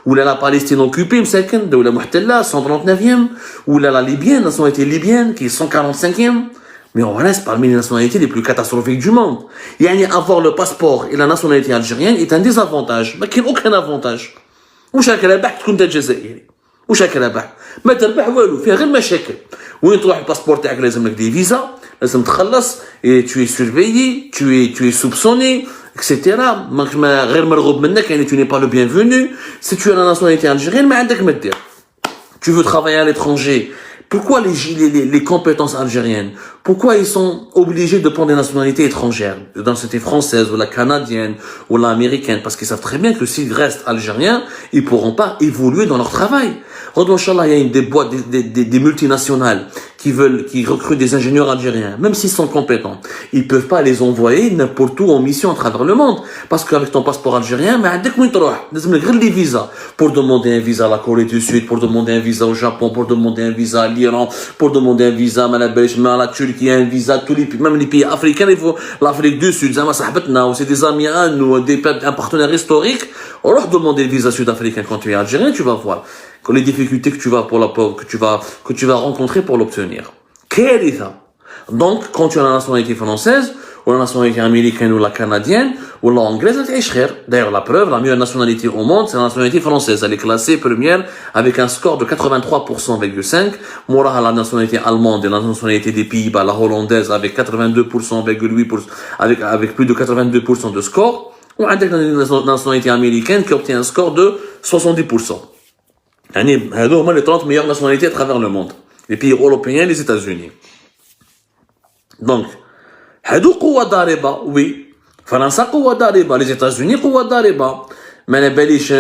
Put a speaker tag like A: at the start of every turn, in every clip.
A: ou la Palestine occupée, ou la Muhtalla, 139e, ou la Libyenne, la nationalité libyenne, qui est 145e. Mais on reste parmi les nationalités les plus catastrophiques du monde. Avoir le passeport et la nationalité algérienne est un désavantage. Mais qu'il n'y a aucun avantage. وش راك رابح تكون انت جزائري وش راك رابح ما تربح والو فيها غير مشاكل وين تروح الباسبور تاعك لازم لك دي فيزا لازم تخلص tu es surveillé tu es soupçonné etc. غير مرغوب منك يعني tu n'es pas le bienvenu si tu as la nationalité algérienne ما عندك ما دير tu veux travailler à l'étranger. Pourquoi les compétences algériennes? Pourquoi ils sont obligés de prendre des nationalités étrangères? La nationalité française, ou la canadienne, ou l'américaine? Parce qu'ils savent très bien que s'ils restent algériens, ils pourront pas évoluer dans leur travail. Regarde, Inch'Allah, il y a des boîtes, des multinationales qui recrutent des ingénieurs algériens, même s'ils sont compétents. Ils peuvent pas les envoyer n'importe où en mission à travers le monde. Parce qu'avec ton passeport algérien, mais avec les visas. Pour demander un visa à la Corée du Sud, pour demander un visa au Japon, pour demander un visa à l'Iran, pour demander un visa à la Turquie, un visa à tous les pays, même les pays africains, il faut l'Afrique du Sud, c'est des amis à nous, un partenaire historique. On leur demande des visas sud-africains quand tu es algérien, tu vas voir les difficultés que tu vas rencontrer pour l'obtenir. Donc, quand tu as la nationalité française, ou la nationalité américaine, ou la canadienne, ou l'anglaise, d'ailleurs, la preuve, la meilleure nationalité au monde, c'est la nationalité française. Elle est classée première avec un score de 83,5%. Mora la nationalité allemande et la nationalité des Pays-Bas, la hollandaise, avec 82,8%, avec plus de 82% de score. Ou avec la nationalité américaine qui obtient un score de 70%. يعني هذو هما les 30 meilleures nationalités à travers le monde. Les pays européens, les États-Unis. Donc, هذو قوة ضاربة, oui. فرنسا قوة ضاربة, les États-Unis قوة ضاربة. ما نباليش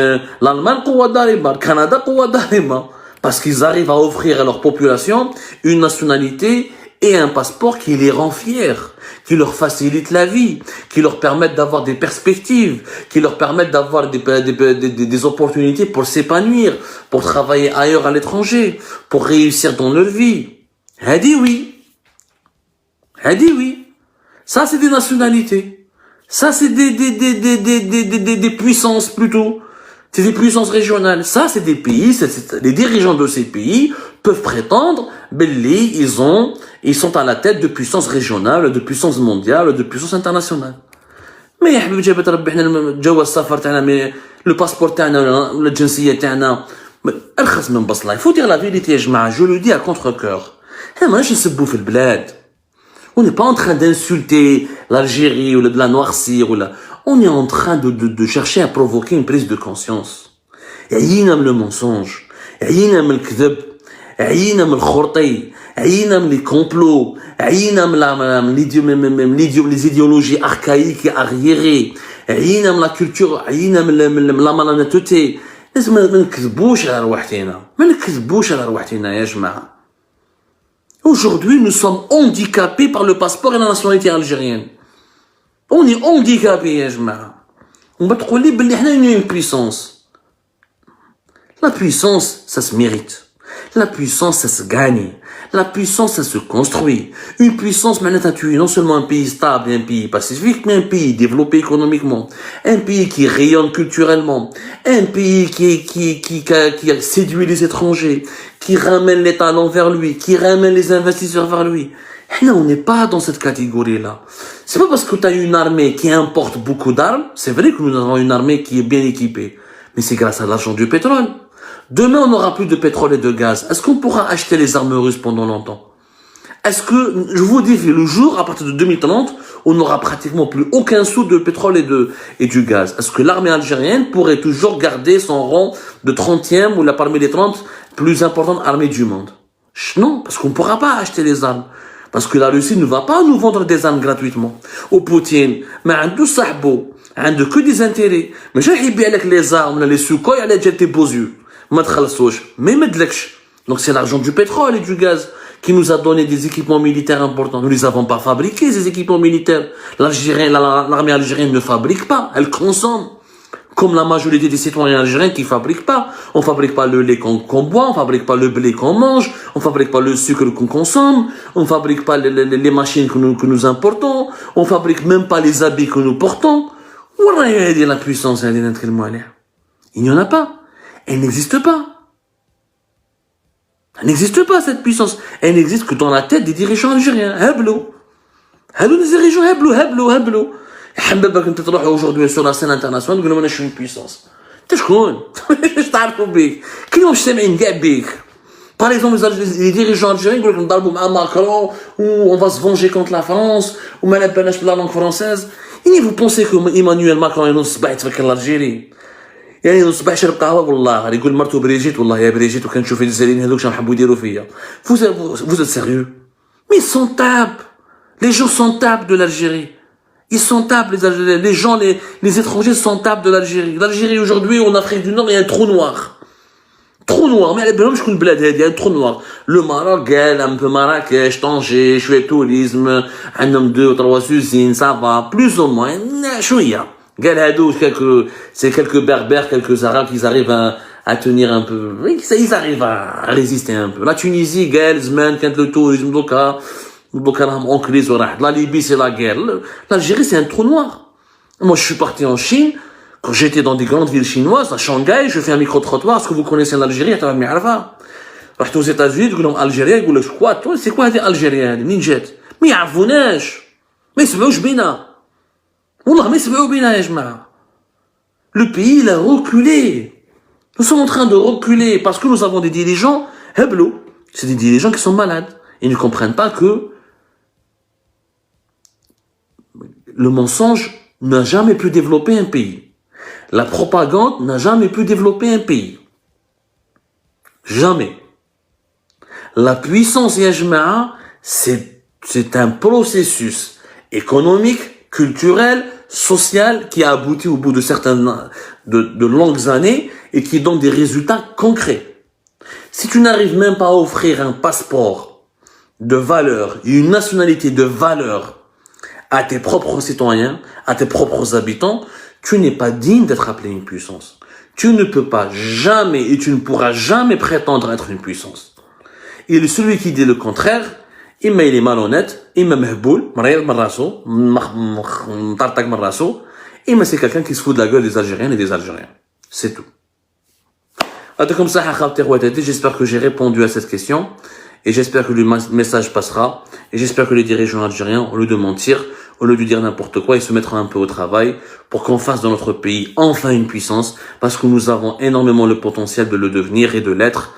A: l'Allemagne قوة ضاربة, le Canada قوة ضاربة. Parce qu'ils arrivent à offrir à leur population une nationalité et un passeport qui les rend fiers, qui leur facilite la vie, qui leur permettent d'avoir des perspectives, qui leur permettent d'avoir des opportunités pour s'épanouir, pour travailler ailleurs à l'étranger, pour réussir dans leur vie. Hadi oui. Ça c'est des nationalités. Ça c'est des puissances plutôt. C'est des puissances régionales. Ça, c'est des pays, les dirigeants de ces pays peuvent prétendre, ils sont à la tête de puissances régionales, de puissances mondiales, de puissances internationales. Mais, le passeport, la jinsiyya, il faut dire la vérité, je le dis à contre-cœur. On n'est pas en train d'insulter l'Algérie ou de la noircir ou on est en train de chercher à provoquer une prise de conscience. عيينا من le mensonge, عيينا من الكذب, عيينا من الخرطي, عيينا من les complots, عيينا من les idéologies archaïques et arriérées, عيينا من la culture, عيينا من la malhonnêteté. لازم ما نكذبوش على رواحتنا, يا جماعة. Aujourd'hui, nous sommes handicapés par le passeport et la nationalité algérienne. On est handicapés, يا جماعة. On va تقول لي بلي احنا une puissance. La puissance, ça se mérite. La puissance, ça se gagne. La puissance, ça se construit. Une puissance, maintenant, tu es non seulement un pays stable, un pays pacifique, mais un pays développé économiquement. Un pays qui rayonne culturellement. Un pays qui séduit les étrangers, qui ramène les talents vers lui, qui ramène les investisseurs vers lui. Et là, on n'est pas dans cette catégorie-là. C'est pas parce que tu as une armée qui importe beaucoup d'armes. C'est vrai que nous avons une armée qui est bien équipée. Mais c'est grâce à l'argent du pétrole. Demain, on n'aura plus de pétrole et de gaz. Est-ce qu'on pourra acheter les armes russes pendant longtemps? Est-ce que, je vous dis, le jour, à partir de 2030, on n'aura pratiquement plus aucun sou de pétrole et du gaz? Est-ce que l'armée algérienne pourrait toujours garder son rang de 30e ou parmi les 30 plus importantes armées du monde? Non, parce qu'on ne pourra pas acheter les armes. Parce que la Russie ne va pas nous vendre des armes gratuitement. Au Poutine, mais un tout sahbo, un de que des intérêts. Mais j'ai hibé avec les armes, les Sukhoi, elle a déjà tes beaux yeux. Mais donc c'est l'argent du pétrole et du gaz qui nous a donné des équipements militaires importants. Nous ne les avons pas fabriqués, ces équipements militaires. L'armée algérienne ne fabrique pas, elle consomme. Comme la majorité des citoyens algériens qui fabriquent pas. On fabrique pas le lait qu'on boit, on fabrique pas le blé qu'on mange, on fabrique pas le sucre qu'on consomme, on fabrique pas les machines que nous importons, on fabrique même pas les habits que nous portons. La puissance, il n'y en a pas. elle n'existe pas. Elle n'existe pas, cette puissance. Elle n'existe que dans la tête des dirigeants algériens. Heblo. Heblo, les dirigeants, heblo. حبابك انت تروح aujourd'hui sur la scène internationale تقول لهم انا شنو puissance. انت شكون؟ اش تعرفوا بيك؟ كلهم مجتمعين كاع بيك. Par exemple, les dirigeants algériens يقول لك نضربوا مع Macron ou on va se venger contre la France ou ما نباناش بلا langue française. Et vous pensez que Emmanuel Macron ينوض الصباح يتفكر الجيري؟ يعني ينوض الصباح يشرب قهوه والله يقول مرتو بريجيت والله يا بريجيت وكنشوف الجزائريين هذوك شنو حبوا يديروا فيا. Vous êtes sérieux? Mais ils s'en tapent. Les gens s'en tapent de l'Algérie. Ils s'en tapent, les Algériens. Les gens, les étrangers s'en tapent de l'Algérie. L'Algérie, aujourd'hui, en Afrique du Nord, il y a un trou noir. Trou noir. Mais il y a un trou noir. Le Maroc, un peu Marrakech, Tanger, je fais tourisme, un homme 2 ou 3 usines, ça va, plus ou moins. Chouïa. C'est quelques berbères, quelques arabes qui arrivent à tenir un peu. Ils arrivent à résister un peu. La Tunisie, Zman, quand le tourisme, la Libye, c'est la guerre. L'Algérie, c'est un trou noir. Moi, je suis parti en Chine. Quand j'étais dans des grandes villes chinoises, à Shanghai, je fais un micro-trottoir. Est-ce que vous connaissez l'Algérie? رحت aux États-Unis, تقول لهم Algérie, يقول لك quoi? C'est quoi هذه Algérie هذه؟ منين جات؟ ما يعرفوناش. ما يسمعوش بينا. والله ما يسمعوا بينا يا جماعة. Le pays, il a reculé. Nous sommes en train de reculer parce que nous avons des dirigeants heblo. C'est des dirigeants qui sont malades. Ils ne comprennent pas que le mensonge n'a jamais pu développer un pays. La propagande n'a jamais pu développer un pays. Jamais. La puissance yajma'a, c'est un processus économique, culturel, social qui a abouti au bout de certaines de longues années et qui donne des résultats concrets. Si tu n'arrives même pas à offrir un passeport de valeur, une nationalité de valeur à tes propres citoyens, à tes propres habitants, tu n'es pas digne d'être appelé une puissance. Tu ne peux pas jamais et tu ne pourras jamais prétendre être une puissance. Et celui qui dit le contraire, il est malhonnête, il est mehboul, c'est quelqu'un qui se fout de la gueule des Algériennes et des Algériens. C'est tout. Comme ça, j'espère que j'ai répondu à cette question. Et j'espère que le message passera. Et j'espère que les dirigeants algériens, au lieu de mentir, au lieu de dire n'importe quoi, ils se mettront un peu au travail pour qu'on fasse dans notre pays enfin une puissance, parce que nous avons énormément le potentiel de le devenir et de l'être